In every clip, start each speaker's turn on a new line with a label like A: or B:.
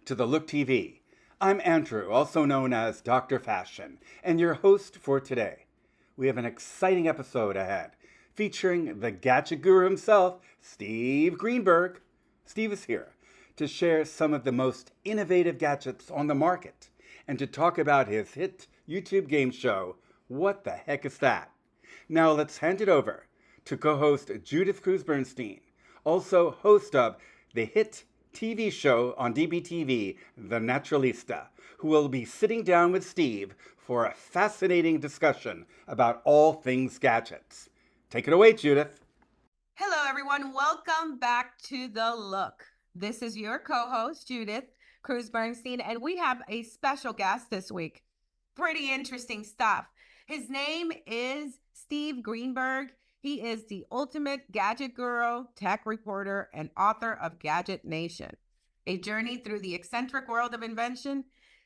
A: to the Look TV. I'm Andrew, also known as Dr. Fashion, and your host for today. We have an exciting episode ahead featuring the gadget guru himself, Steve Greenberg. Steve is here to share some of the most innovative gadgets on the market and to talk about his hit YouTube game show, What the Heck Is That? Now let's hand it over to co-host Judith Cruz Bernstein, also host of the hit TV show on DBTV, The Naturalista, who will be sitting down with Steve for a fascinating discussion about all things gadgets. Take it away, Judith.
B: Hello, everyone. Welcome back to The Look. This is your co-host, Judith Cruz Bernstein, and we have a special guest this week. Pretty interesting stuff. His name is Steve Greenberg. He is the ultimate gadget guru, tech reporter, and author of Gadget Nation, a journey through the eccentric world of invention.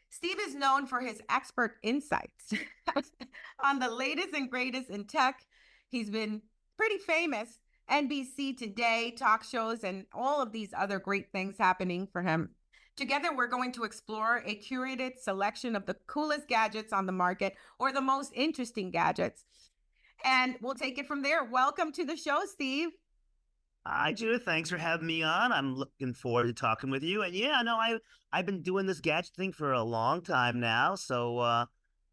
B: Steve is known for his expert insights on the latest and greatest in tech. He's been pretty famous. NBC Today, talk shows, and all of these other great things happening for him. Together, we're going to explore a curated selection of the coolest gadgets on the market or the most interesting gadgets. And we'll take it from there. Welcome to the show, Steve.
C: Hi, Judith. Thanks for having me on. I'm looking forward to talking with you. And yeah, no, I've been doing this gadget thing for a long time now. So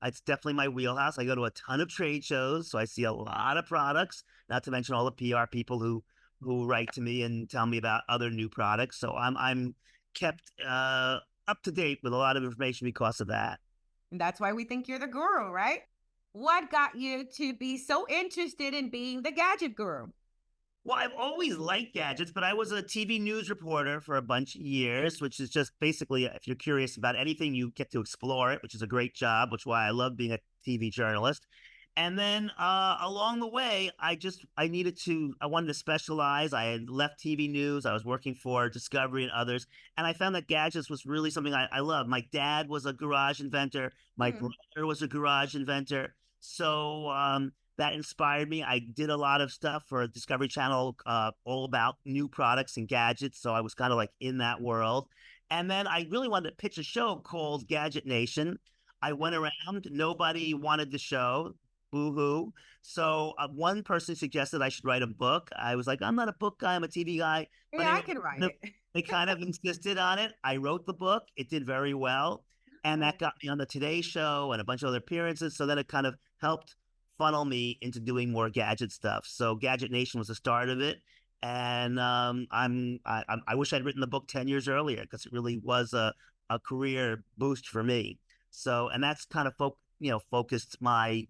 C: it's definitely my wheelhouse. I go to a ton of trade shows, so I see a lot of products, not to mention all the PR people who write to me and tell me about other new products. So I'm kept up to date with a lot of information because of that.
B: And that's why we think you're the guru, right? What got you to be so interested in being the gadget guru?
C: Well, I've always liked gadgets, but I was a TV news reporter for a bunch of years, which is just basically, if you're curious about anything, you get to explore it, which is a great job, which is why I love being a TV journalist. And then along the way, I wanted to specialize. I had left TV news. I was working for Discovery and others. And I found that gadgets was really something I love. My dad was a garage inventor. My brother was a garage inventor. So that inspired me. I did a lot of stuff for Discovery Channel, all about new products and gadgets. So I was kind of like in that world. And then I really wanted to pitch a show called Gadget Nation. I went around. Nobody wanted the show. Boo-hoo. So one person suggested I should write a book. I was like, I'm not a book guy. I'm a TV guy. But
B: Yeah, I can write it.
C: They kind of insisted on it. I wrote the book. It did very well. And that got me on the Today Show and a bunch of other appearances. So then it kind of helped funnel me into doing more gadget stuff. So Gadget Nation was the start of it. And I wish I'd written the book 10 years earlier because it really was a career boost for me. So, and that's kind of focused my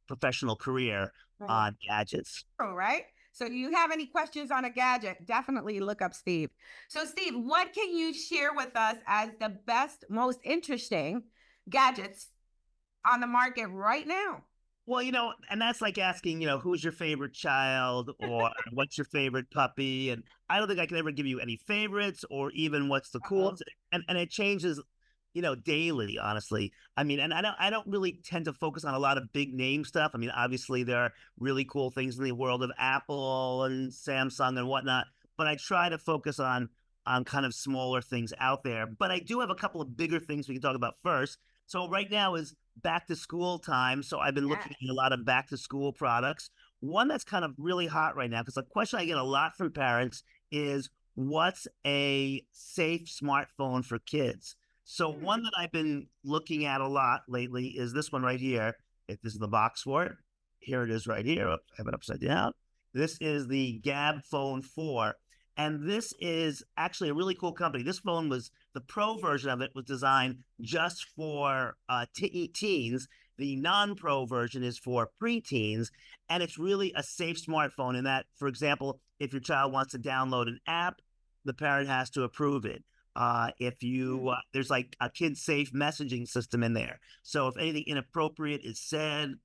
C: professional career on gadgets.
B: Right? So you have any questions on a gadget, definitely look up Steve. So Steve, what can you share with us as the best, most interesting gadgets on the market right now?
C: Well, and that's like asking, who's your favorite child or what's your favorite puppy? And I don't think I can ever give you any favorites or even what's the coolest. And it changes daily, honestly. I mean, and I don't really tend to focus on a lot of big name stuff. I mean, obviously there are really cool things in the world of Apple and Samsung and whatnot, but I try to focus on kind of smaller things out there. But I do have a couple of bigger things we can talk about first. So right now is back to school time. So I've been looking at a lot of back to school products. One that's kind of really hot right now, because the question I get a lot from parents is, what's a safe smartphone for kids? So one that I've been looking at a lot lately is this one right here. This is the box for it. Here it is right here. I have it upside down. This is the Gab Phone 4. And this is actually a really cool company. This phone the pro version of it was designed just for teens. The non-pro version is for preteens. And it's really a safe smartphone in that, for example, if your child wants to download an app, the parent has to approve it. There's like a kid safe messaging system in there. So if anything inappropriate is said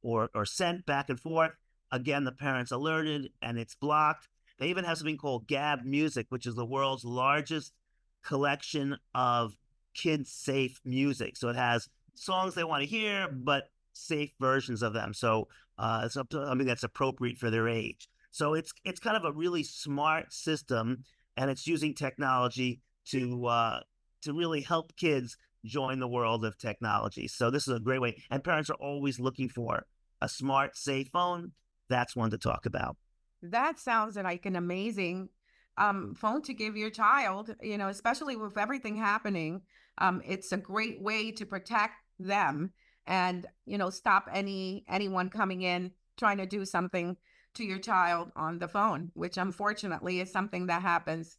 C: or sent back and forth, again, the parent's alerted and it's blocked. They even have something called Gab Music, which is the world's largest collection of kid safe music. So it has songs they want to hear, but safe versions of them. So it's something that's appropriate for their age. So it's kind of a really smart system, and it's using technology to really help kids join the world of technology. So this is a great way. And parents are always looking for a smart, safe phone. That's one to talk about.
B: That sounds like an amazing phone to give your child, especially with everything happening. It's a great way to protect them and, stop anyone coming in trying to do something to your child on the phone, which unfortunately is something that happens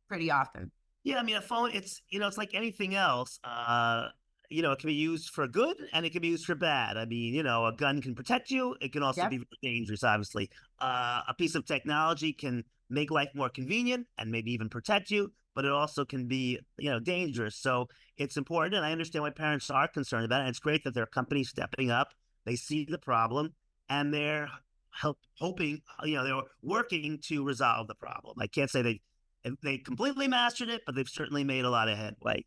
B: pretty often.
C: Yeah, I mean, a phone, it's like anything else. It can be used for good and it can be used for bad. I mean, a gun can protect you. It can also
B: Yep.
C: be very dangerous, obviously. A piece of technology can make life more convenient and maybe even protect you, but it also can be, dangerous. So it's important. And I understand why parents are concerned about it. And it's great that there are companies stepping up. They see the problem and they're hoping, they're working to resolve the problem. I can't say they completely mastered it, but they've certainly made a lot of headway.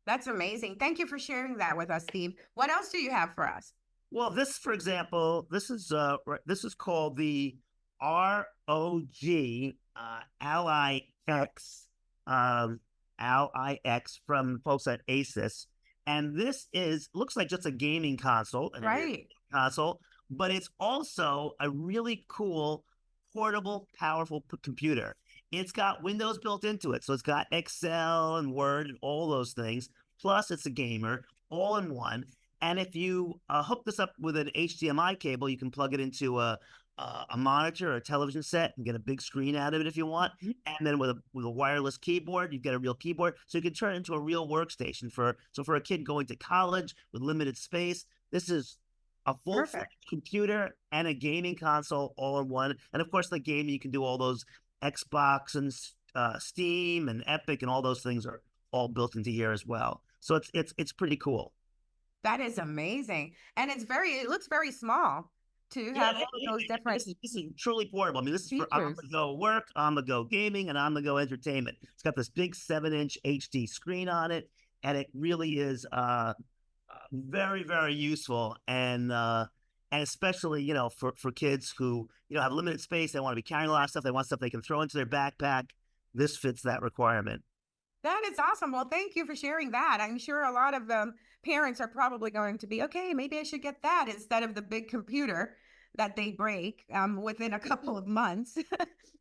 B: That's amazing. Thank you for sharing that with us, Steve. What else do you have for us?
C: Well, this, for example, this is called the ROG Ally X Ally X from folks at Asus, and this looks like just a gaming console,
B: Right.
C: console, but it's also a really cool portable, powerful computer. It's got Windows built into it, so it's got Excel and Word and all those things. Plus, it's a gamer all in one. And if you hook this up with an HDMI cable, you can plug it into a monitor or a television set and get a big screen out of it if you want. And then with a wireless keyboard, you get a real keyboard, so you can turn it into a real workstation for a kid going to college with limited space. This is a full-fledged computer and a gaming console all in one. And of course, the gaming, you can do all those Xbox and Steam and Epic and all those things are all built into here as well. So it's pretty cool.
B: That is amazing. And it looks very small to have all of those different
C: this is truly portable. I mean, this is for
B: features.
C: on-the-go work, on-the-go gaming, and on-the-go entertainment. It's got this big 7-inch HD screen on it, and it really is very, very useful. And especially, for kids who, have limited space, they want to be carrying a lot of stuff, they want stuff they can throw into their backpack. This fits that requirement.
B: That is awesome. Well, thank you for sharing that. I'm sure a lot of parents are probably going to be, okay, maybe I should get that instead of the big computer that they break within a couple of months,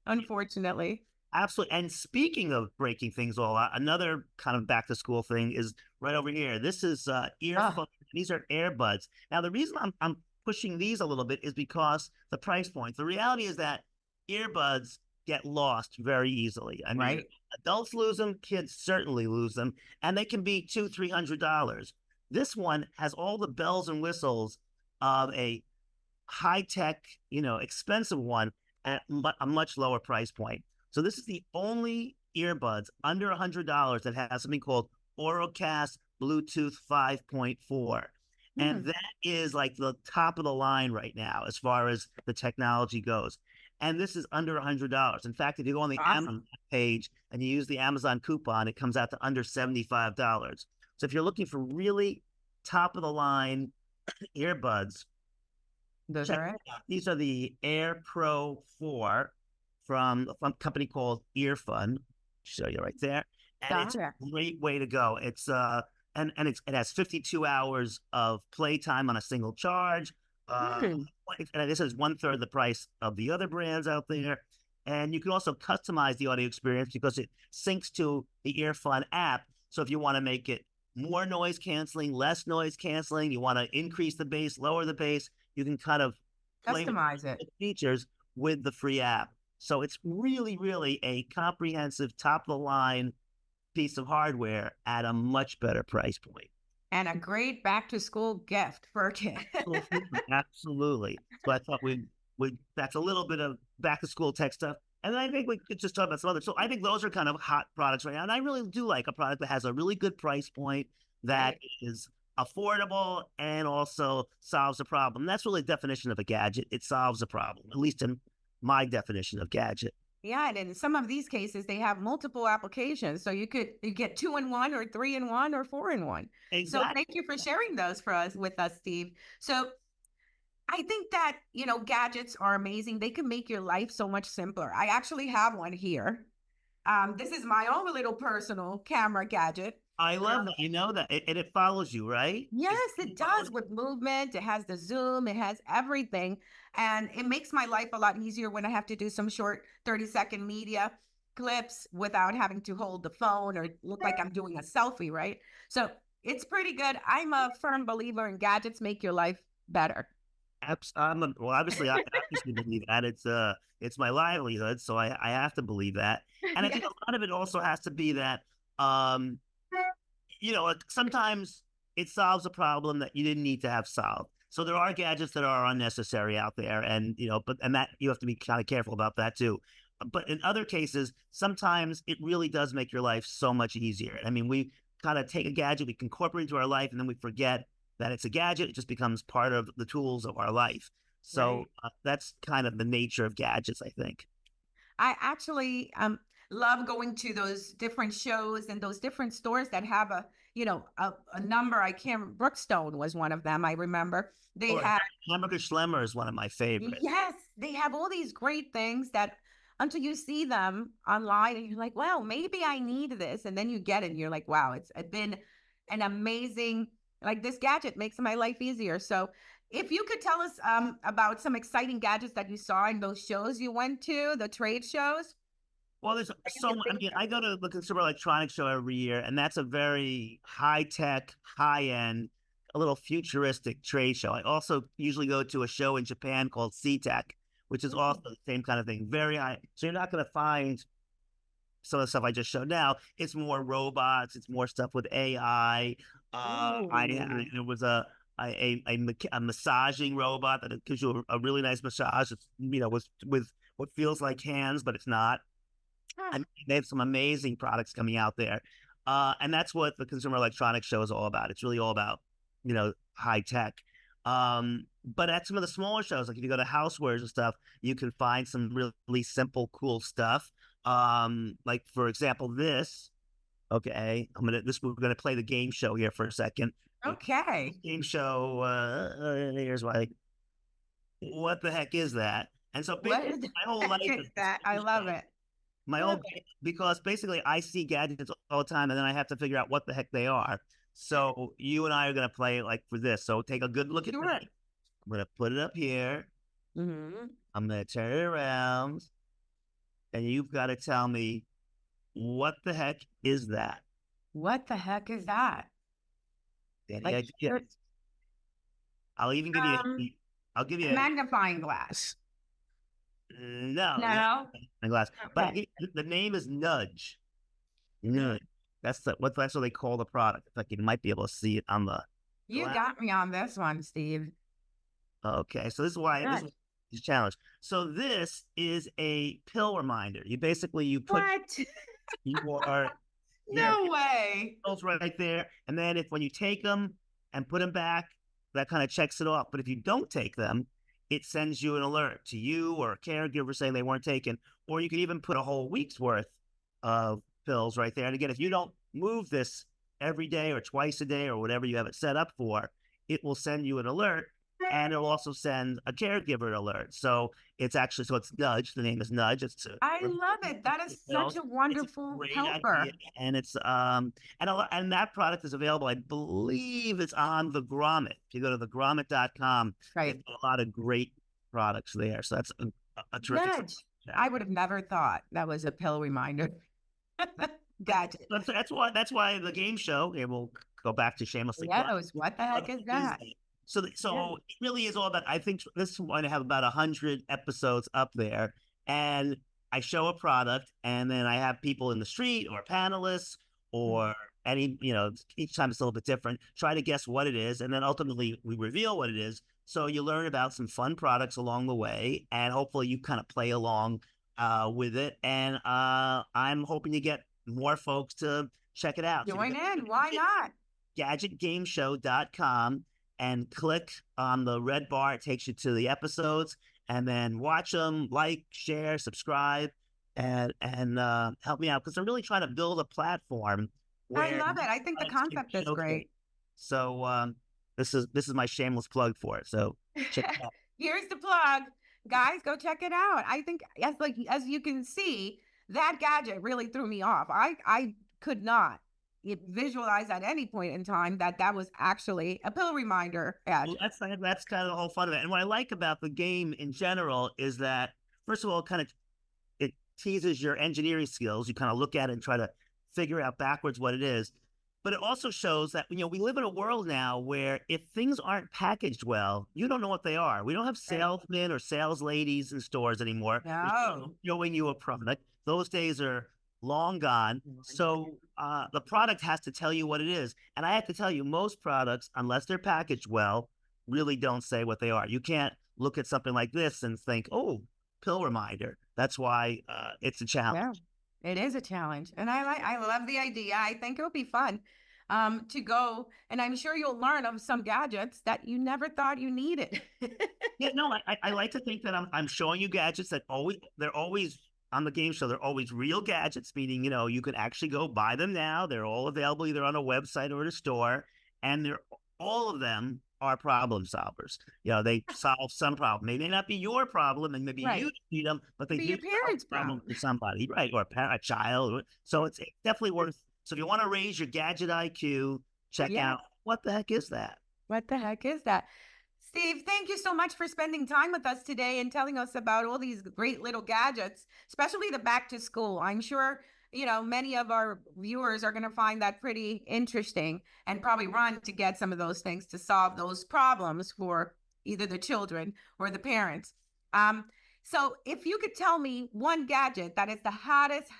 B: unfortunately.
C: Absolutely. And speaking of breaking things all out, another kind of back to school thing is right over here. This is earphones. These are earbuds. Now, the reason I'm pushing these a little bit is because the price point. The reality is that earbuds get lost very easily. I mean,
B: Right.
C: adults lose them, kids certainly lose them, and they can be $200-$300. This one has all the bells and whistles of a high-tech, expensive one at a much lower price point. So this is the only earbuds under $100 that has something called Orocast Bluetooth 5.4. And that is like the top of the line right now as far as the technology goes. And this is under $100. In fact, if you go on the Amazon page and you use the Amazon coupon, it comes out to under $75. So if you're looking for really top of the line earbuds,
B: Those are it.
C: these are the Air Pro 4 from a company called Earfun. Show you right there. And it's a great way to go. It's and it has 52 hours of playtime on a single charge. And this is 1/3 the price of the other brands out there. And you can also customize the audio experience because it syncs to the Earfun app. So if you want to make it more noise canceling, less noise canceling, you want to increase the bass, lower the bass, you can kind of
B: customize it
C: features with the free app. So it's really, really a comprehensive, top of the line piece of hardware at a much better price point.
B: And a great back to school gift for a kid.
C: Absolutely. So I thought that's a little bit of back to school tech stuff. And then I think we could just talk about some other. So I think those are kind of hot products right now. And I really do like a product that has a really good price point that is affordable and also solves a problem. And that's really the definition of a gadget. It solves a problem, at least in my definition of gadget.
B: Yeah, and in some of these cases, they have multiple applications. So you get 2-in-1 or 3-in-1 or 4-in-1.
C: Exactly.
B: So thank you for sharing those with us, Steve. So I think that, gadgets are amazing. They can make your life so much simpler. I actually have one here. This is my own little personal camera gadget.
C: I love that. You know that, and it follows you, right?
B: Yes, it does with movement. It has the zoom, it has everything. And it makes my life a lot easier when I have to do some short 30-second media clips without having to hold the phone or look like I'm doing a selfie, right? So it's pretty good. I'm a firm believer in gadgets make your life better.
C: Well, obviously, I obviously believe that it's my livelihood, so I have to believe that. And I think
B: Yes.
C: a lot of it also has to be that, um, like sometimes it solves a problem that you didn't need to have solved. So there are gadgets that are unnecessary out there, and that you have to be kind of careful about that too. But in other cases, sometimes it really does make your life so much easier. I mean, we kind of take a gadget, we can incorporate it into our life, and then we forget that it's a gadget. It just becomes part of the tools of our life. So
B: Right.
C: that's kind of the nature of gadgets, I think.
B: I actually love going to those different shows and those different stores that have a number. I can't. Brookstone was one of them. I remember they
C: Or
B: had.
C: Hamburger Schlemmer is one of my favorites.
B: Yes, they have all these great things that until you see them online and you're like, wow, maybe I need this. And then you get it and you're like, wow, it's been an amazing, like this gadget makes my life easier. So if you could tell us about some exciting gadgets that you saw in those shows you went to, the trade shows.
C: Well, there's so much. I mean, I go to the Consumer Electronics Show every year, and that's a very high tech, high end, a little futuristic trade show. I also usually go to a show in Japan called C-Tech, which is also the same kind of thing. Very high. So you're not going to find some of the stuff I just showed now. It's more robots. It's more stuff with AI. There was a massaging robot that gives you a really nice massage. It's, with what feels like hands, but it's not. I mean, they have some amazing products coming out there. And that's what the Consumer Electronics Show is all about. It's really all about, high tech. But at some of the smaller shows, like if you go to Housewares and stuff, you can find some really simple, cool stuff. Like for example, this. Okay, we're gonna play the game show here for a second.
B: Okay.
C: Game show. Here's why. What the heck is that? And so
B: What
C: basically,
B: is
C: my whole life is
B: that? I love it.
C: my
B: Love
C: own because basically I see gadgets all the time and then I have to figure out what the heck they are. So you and I are gonna play like for this. So take a good look at
B: Sure.
C: that. I'm gonna put it up here.
B: Mm-hmm.
C: I'm gonna turn it around, and you've got to tell me what the heck is that?
B: What the heck is that?
C: Any
B: Like,
C: idea? I'll even give you.
B: um,
C: I'll give you.
B: magnifying glass.
C: No,
B: No.
C: my glass. But
B: Okay.
C: the name is Nudge. Nudge. That's what they call the product. Like you might be able to see it on the.
B: You
C: glass.
B: got me on this one, Steve.
C: Okay, so this is why this is a challenge. So this is a pill reminder. You put
B: What?
C: your
B: No way.
C: pills right there, and then when you take them and put them back, that kind of checks it off. But if you don't take them, it sends you an alert to you or a caregiver saying they weren't taken, or you can even put a whole week's worth of pills right there. And again, if you don't move this every day or twice a day or whatever you have it set up for, it will send you an alert. And it'll also send a caregiver alert. So it's Nudge. The name is Nudge.
B: I love it. That is such a wonderful helper.
C: Idea. And it's and that product is available. I believe it's on the Grommet. If you go to thegrommet.com,
B: Right.
C: a lot of great products there. So that's a terrific.
B: Nudge. I would have never thought that was a pill reminder. Gadget.
C: That's why the game show. Okay, we'll go back to shamelessly.
B: Yeah, what the heck is that?
C: So it really is all about. I think this is going to have about 100 episodes up there, and I show a product, and then I have people in the street or panelists or any, each time it's a little bit different. Try to guess what it is, and then ultimately we reveal what it is. So you learn about some fun products along the way, and hopefully you kind of play along with it. And I'm hoping to get more folks to check it out.
B: Join in. Why not?
C: gadgetgameshow.com. And click on the red bar. It takes you to the episodes, and then watch them, like, share, subscribe, and help me out because I'm really trying to build a platform.
B: I love it. I think the concept is great.
C: So this is my shameless plug for it. So check it out.
B: Here's the plug, guys. Go check it out. I think as you can see, that gadget really threw me off. I could not visualize at any point in time that that was actually a pill reminder
C: Well,
B: gadget.
C: that's kind of the whole fun of it. And what I like about the game in general is that, first of all, it teases your engineering skills. You kind of look at it and try to figure out backwards what it is. But it also shows that, we live in a world now where if things aren't packaged well, you don't know what they are. We don't have salesmen or sales ladies in stores anymore
B: No.
C: showing you a product. Those days are long gone. So the product has to tell you what it is. And I have to tell you, most products, unless they're packaged well, really don't say what they are. You can't look at something like this and think, oh, pill reminder. That's why it's a challenge.
B: Yeah, it is a challenge. And I love the idea. I think it'll be fun to go, and I'm sure you'll learn of some gadgets that you never thought you needed.
C: Yeah, no, I like to think that I'm showing you gadgets that they're always on the game show. They're always real gadgets, meaning you can actually go buy them now. They're all available either on a website or at a store, and all of them are problem solvers. They solve some problem. They may not be your problem, and maybe
B: Right.
C: you need them, but they
B: Be
C: do
B: your parents'
C: solve a problem
B: problem.
C: for somebody, right? Or a child. So it's definitely worth. So if you want to raise your gadget IQ, check
B: Yeah.
C: out what the heck is that?
B: What the heck is that? Steve, thank you so much for spending time with us today and telling us about all these great little gadgets, especially the back to school. I'm sure, many of our viewers are going to find that pretty interesting and probably run to get some of those things to solve those problems for either the children or the parents. So if you could tell me one gadget that is the hottest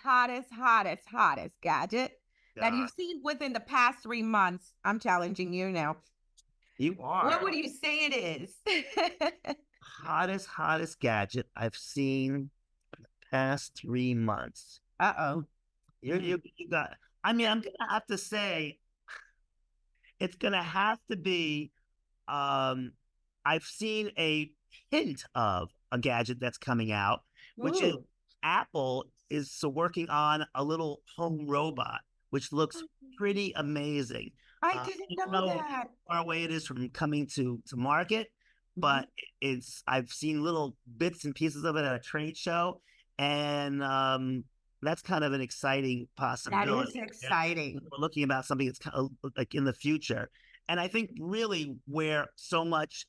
B: gadget that you've seen within the past 3 months, I'm challenging you now.
C: You are.
B: What would you say it is?
C: Hottest gadget I've seen in the past 3 months.
B: Uh-oh.
C: You got. I mean, I'm gonna have to say it's gonna have to be. I've seen a hint of a gadget that's coming out, which is Apple is working on a little home robot, which looks pretty amazing.
B: I didn't know that.
C: How far away it is from coming to market, but I've seen little bits and pieces of it at a trade show, and that's kind of an exciting possibility.
B: That is exciting.
C: We're looking about something that's kind of like in the future, and I think really where so much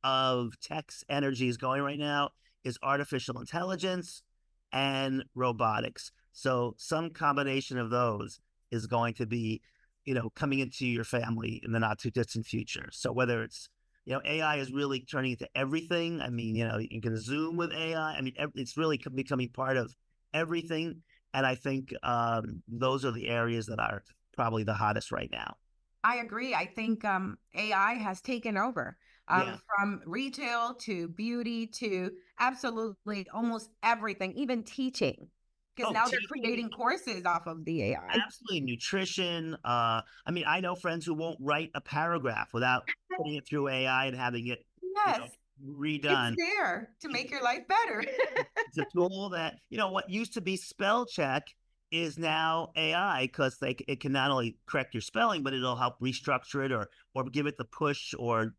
C: of tech's energy is going right now is artificial intelligence and robotics. So some combination of those is going to be coming into your family in the not too distant future. So whether it's, AI is really turning into everything. I mean, you can Zoom with AI. I mean, it's really becoming part of everything. And I think those are the areas that are probably the hottest right now.
B: I agree. I think AI has taken over from retail to beauty to absolutely almost everything, even teaching. Because now they're creating courses off of the AI.
C: Absolutely. Nutrition. I mean, I know friends who won't write a paragraph without putting it through AI and having it redone.
B: It's there to make your life better.
C: It's a tool that, what used to be spell check is now AI, because it can not only correct your spelling, but it'll help restructure it or give it the push or,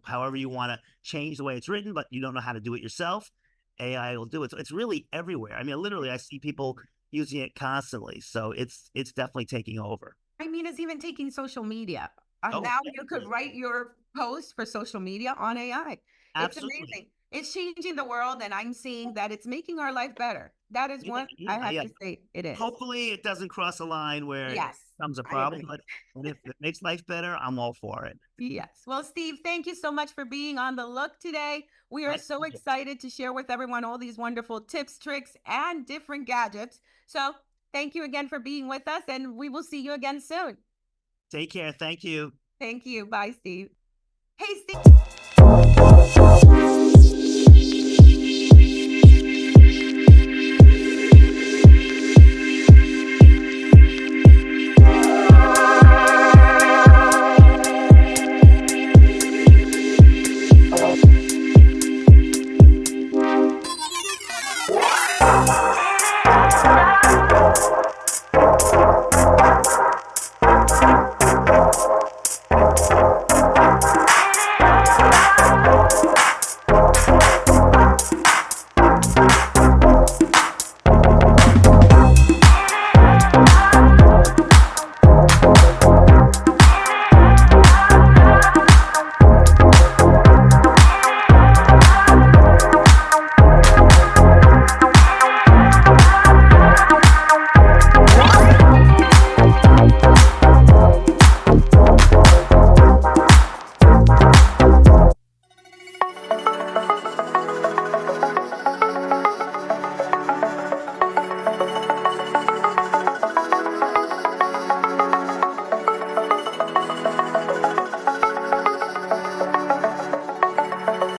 C: however you want to change the way it's written, but you don't know how to do it yourself. AI will do it. So it's really everywhere. I mean, literally, I see people using it constantly. So it's definitely taking over.
B: I mean, it's even taking social media. Now you could write your post for social media on AI.
C: Absolutely.
B: It's amazing. It's changing the world, and I'm seeing that it's making our life better. That is one I have to say it is.
C: Hopefully it doesn't cross a line where it becomes a problem, but if it makes life better, I'm all for it.
B: Yes. Well, Steve, thank you so much for being on The Look today. We are so excited to share with everyone all these wonderful tips, tricks, and different gadgets. So thank you again for being with us, and we will see you again soon.
C: Take care. Thank you.
B: Thank you. Bye, Steve. Hey, Steve.